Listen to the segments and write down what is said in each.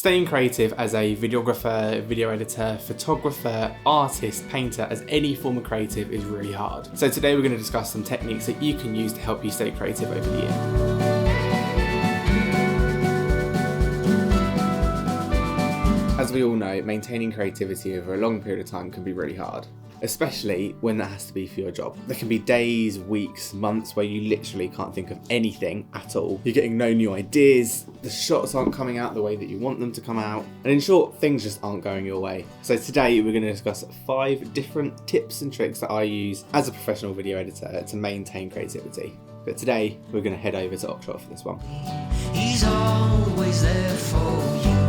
Staying creative as a videographer, video editor, photographer, artist, painter, as any form of creative is really hard. So today we're going to discuss some techniques that you can use to help you stay creative over the year. As we all know, maintaining creativity over a long period of time can be really hard, especially when that has to be for your job. There can be days, weeks, months where you literally can't think of anything at all. You're getting no new ideas, the shots aren't coming out the way that you want them to come out, and in short, things just aren't going your way. So today we're going to discuss 5 different tips and tricks that I use as a professional video editor to maintain creativity. But today we're going to head over to Oxford for this one. He's always there for you.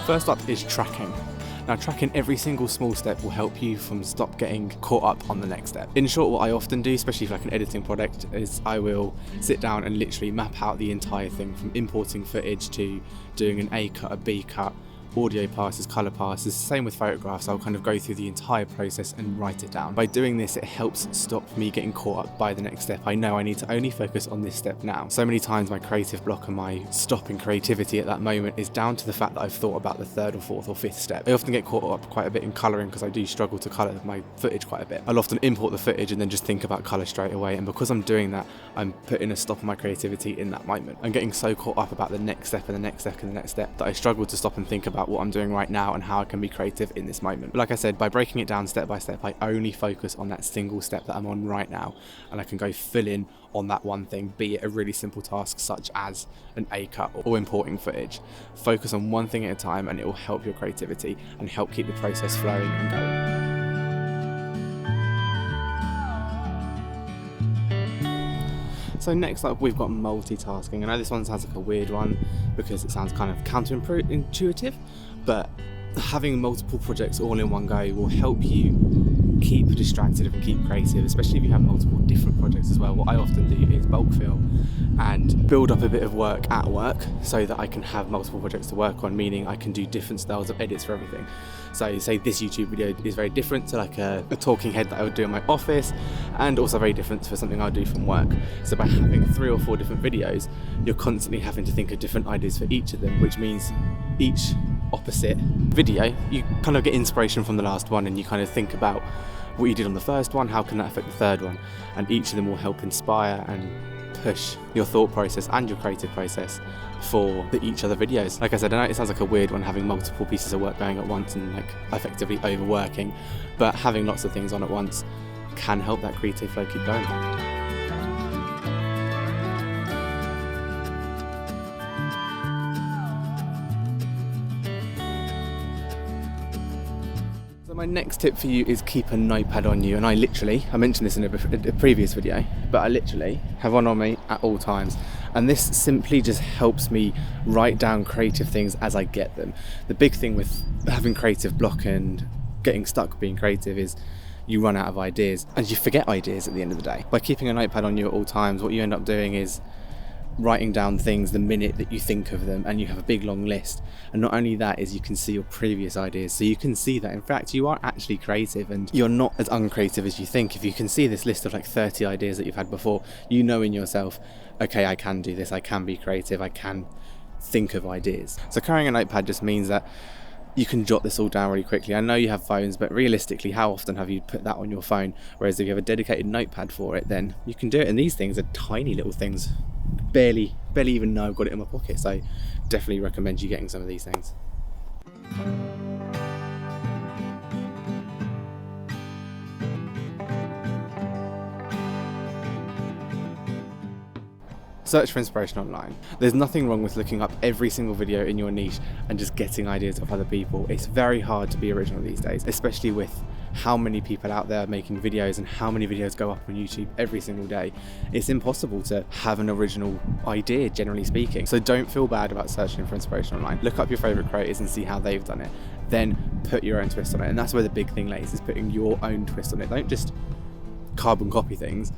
First up is tracking. Now, tracking every single small step will help you from stop getting caught up on the next step. In short, what I often do, especially for like an editing project, is I will sit down and literally map out the entire thing, from importing footage to doing an A cut, a B cut, audio passes, colour passes. Same with photographs. I'll kind of go through the entire process and write it down. By doing this, it helps stop me getting caught up by the next step. I know I need to only focus on this step now. So many times my creative block and my stop in creativity at that moment is down to the fact that I've thought about the 3rd or 4th or 5th step. I often get caught up quite a bit in colouring because I do struggle to colour my footage quite a bit. I'll often import the footage and then just think about colour straight away, and because I'm doing that, I'm putting a stop on my creativity in that moment. I'm getting so caught up about the next step and the next step and the next step that I struggle to stop and think about what I'm doing right now and how I can be creative in this moment. But like I said, by breaking it down step by step, I only focus on that single step that I'm on right now, and I can go full in on that one thing, be it a really simple task such as an A cut or importing footage. Focus on one thing at a time and it will help your creativity and help keep the process flowing and going. So next up, we've got multitasking. I know this one sounds like a weird one because it sounds kind of counterintuitive, but having multiple projects all in one go will help you keep distracted and keep creative, especially if you have multiple different projects as well. What I often do is bulk film and build up a bit of work at work so that I can have multiple projects to work on, meaning I can do different styles of edits for everything. So say this YouTube video is very different to like a talking head that I would do in my office, and also very different for something I do from work. So by having 3 or 4 different videos, you're constantly having to think of different ideas for each of them, which means each opposite video, you kind of get inspiration from the last one and you kind of think about what you did on the first one, how can that affect the third one, and each of them will help inspire and push your thought process and your creative process for each other videos. Like I said, I know it sounds like a weird one, having multiple pieces of work going at once and like effectively overworking, but having lots of things on at once can help that creative flow keep going. My next tip for you is keep a notepad on you, and I mentioned this in a previous video, but I literally have one on me at all times, and this simply just helps me write down creative things as I get them. The big thing with having creative block and getting stuck being creative is you run out of ideas and you forget ideas at the end of the day. By keeping a notepad on you at all times, what you end up doing is writing down things the minute that you think of them, and you have a big long list. And not only that, is you can see your previous ideas, so you can see that in fact you are actually creative and you're not as uncreative as you think. If you can see this list of like 30 ideas that you've had before, you know in yourself, okay, I can do this, I can be creative, I can think of ideas. So carrying a notepad just means that you can jot this all down really quickly. I know you have phones, but realistically, how often have you put that on your phone? Whereas if you have a dedicated notepad for it, then you can do it. And these things are tiny little things. Barely even know I've got it in my pocket. So definitely recommend you getting some of these things. Search for inspiration online. There's nothing wrong with looking up every single video in your niche and just getting ideas of other people. It's very hard to be original these days, especially with how many people out there are making videos and how many videos go up on YouTube every single day. It's impossible to have an original idea, generally speaking. So don't feel bad about searching for inspiration online. Look up your favourite creators and see how they've done it. Then put your own twist on it. And that's where the big thing lays, is putting your own twist on it. Don't just carbon copy things.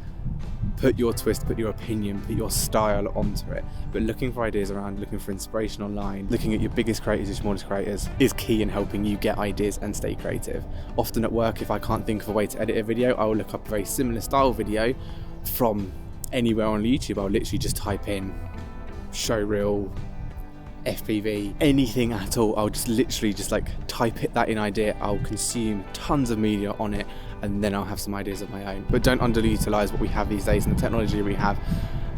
Put your twist, put your opinion, put your style onto it. But looking for ideas around, looking for inspiration online, looking at your biggest creators, your smallest creators is key in helping you get ideas and stay creative. Often at work, if I can't think of a way to edit a video, I will look up a very similar style video from anywhere on YouTube. I'll literally just type in showreel, FPV, anything at all. I'll just literally just like type that in idea. I'll consume tons of media on it, and then I'll have some ideas of my own. But don't underutilize what we have these days and the technology we have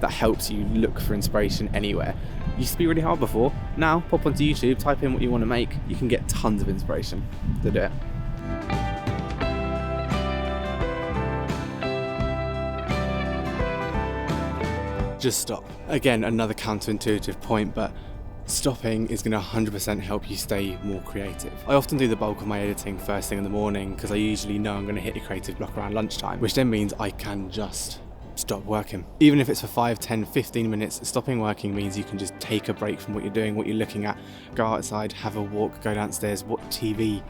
that helps you look for inspiration anywhere. It used to be really hard before. Now pop onto YouTube, type in what you want to make, you can get tons of inspiration to do it. Just stop. Again, another counterintuitive point, but stopping is going to 100% help you stay more creative. I often do the bulk of my editing first thing in the morning because I usually know I'm going to hit a creative block around lunchtime, which then means I can just stop working. Even if it's for 5, 10, 15 minutes, stopping working means you can just take a break from what you're doing, what you're looking at, go outside, have a walk, go downstairs, watch TV,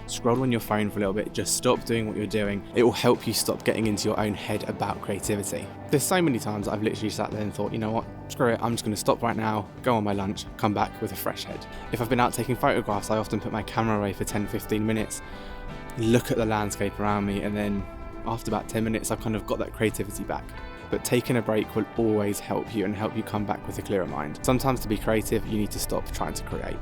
scroll on your phone for a little bit, just stop doing what you're doing. It will help you stop getting into your own head about creativity. There's so many times I've literally sat there and thought, you know what, screw it, I'm just going to stop right now, go on my lunch, come back with a fresh head. If I've been out taking photographs, I often put my camera away for 10-15 minutes, look at the landscape around me, and then after about 10 minutes I've kind of got that creativity back. But taking a break will always help you and help you come back with a clearer mind. Sometimes to be creative, you need to stop trying to create.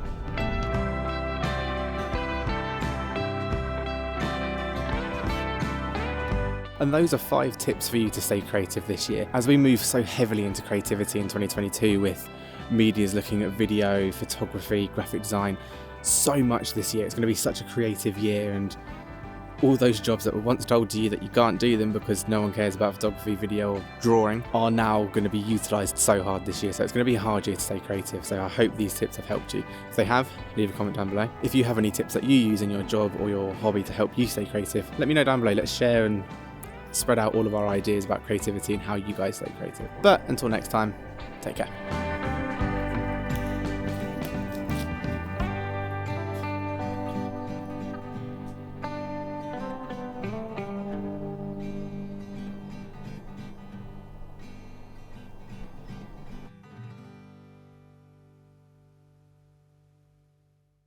And those are 5 tips for you to stay creative this year. As we move so heavily into creativity in 2022 with medias looking at video, photography, graphic design, so much this year. It's going to be such a creative year, and all those jobs that were once told to you that you can't do them because no one cares about photography, video, or drawing are now going to be utilised so hard this year. So it's going to be a hard year to stay creative. So I hope these tips have helped you. If they have, leave a comment down below. If you have any tips that you use in your job or your hobby to help you stay creative, let me know down below. Let's share and spread out all of our ideas about creativity and how you guys stay creative. But until next time, take care.